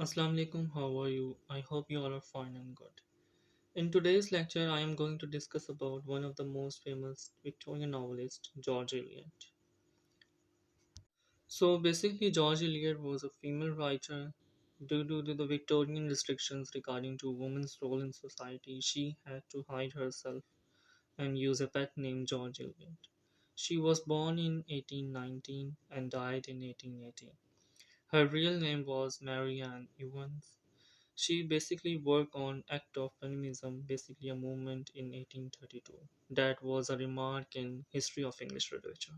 Assalamu alaikum, how are you? I hope you all are fine and good. In today's lecture, I am going to discuss about one of the most famous Victorian novelists, George Eliot. So basically, George Eliot was a female writer. Due to the Victorian restrictions regarding to women's role in society, she had to hide herself and use a pet name George Eliot. She was born in 1819 and died in 1880. Her real name was Mary Ann Evans. She basically worked on act of feminism, basically a movement in 1832. That was a remark in history of English literature.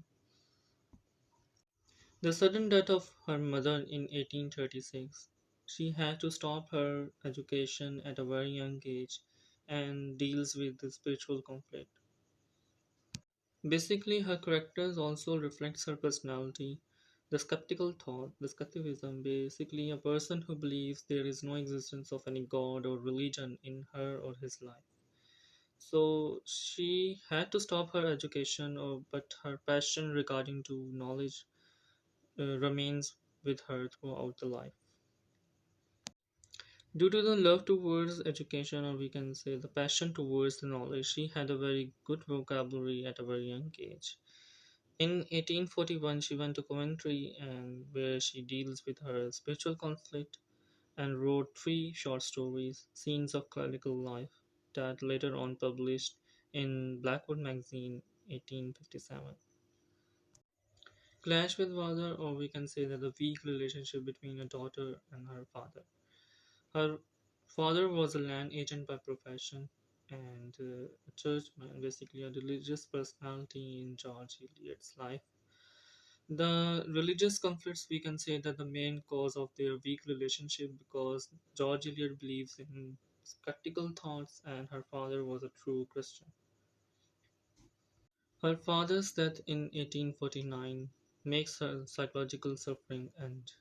The sudden death of her mother in 1836, she had to stop her education at a very young age and deals with the spiritual conflict. Basically, her characters also reflects her personality. The skeptical thought, the skepticism, basically a person who believes there is no existence of any god or religion in her or his life. So she had to stop her education, but her passion regarding to knowledge remains with her throughout the life. Due to the love towards education, or we can say the passion towards the knowledge, she had a very good vocabulary at a very young age. In 1841, she went to Coventry, and where she deals with her spiritual conflict and wrote three short stories, Scenes of Clerical Life, that later on published in Blackwood magazine 1857. Clash with father, or we can say that the weak relationship between a daughter and her father. Her father was a land agent by profession and a churchman, basically a religious personality in George Eliot's life. The religious conflicts, we can say that the main cause of their weak relationship because George Eliot believes in skeptical thoughts and her father was a true Christian. Her father's death in 1849 makes her psychological suffering end,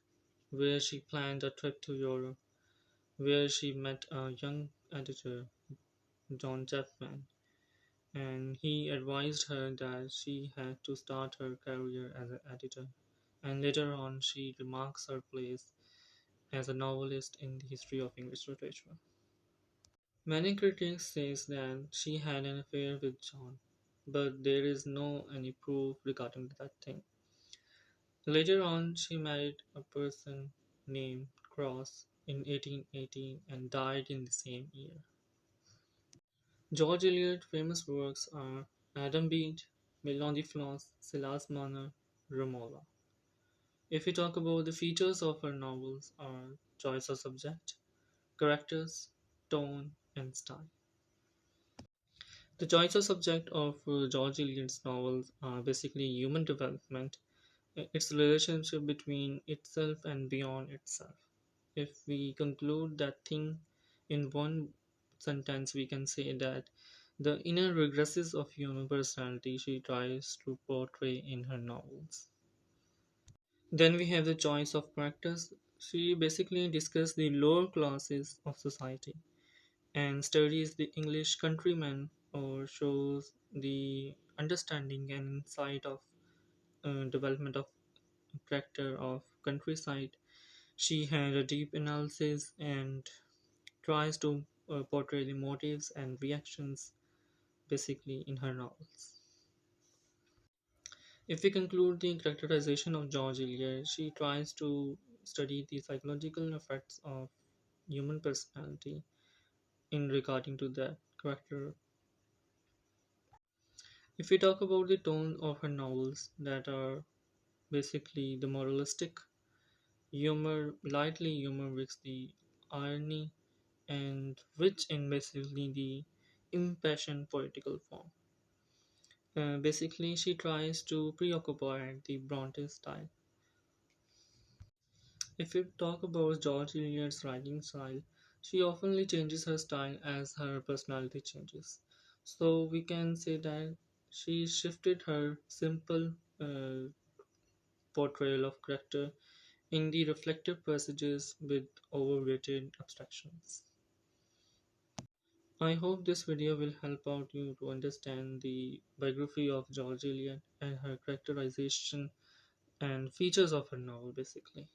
where she planned a trip to Europe, where she met a young editor, John Chapman, and he advised her that she had to start her career as an editor. And later on, she remarks her place as a novelist in the history of English literature. Many critics say that she had an affair with John, but there is no any proof regarding that thing. Later on, she married a person named Cross in 1818 and died in the same year. George Eliot's famous works are Adam Bede, Maison de France, Silas Marner, Romola. If we talk about the features of her novels are choice of subject, characters, tone, and style. The choice of subject of George Eliot's novels are basically human development, its relationship between itself and beyond itself. If we conclude that thing in one sentence, we can say that the inner regresses of human personality she tries to portray in her novels. Then we have the choice of characters. She basically discusses the lower classes of society and studies the English countryman or shows the understanding and insight of development of character of countryside. She had a deep analysis and tries to portray the motives and reactions basically in her novels. If we conclude the characterization of George Eliot, she tries to study the psychological effects of human personality in regarding to that character. If we talk about the tone of her novels that are basically the moralistic humor, lightly humor with the irony and rich in basically the impassioned political form. Basically, she tries to preoccupy the Bronte style. If we talk about George Eliot's writing style, she oftenly changes her style as her personality changes. So we can say that she shifted her simple portrayal of character in the reflective passages with overrated abstractions. I hope this video will help out you to understand the biography of George Eliot and her characterization and features of her novel basically.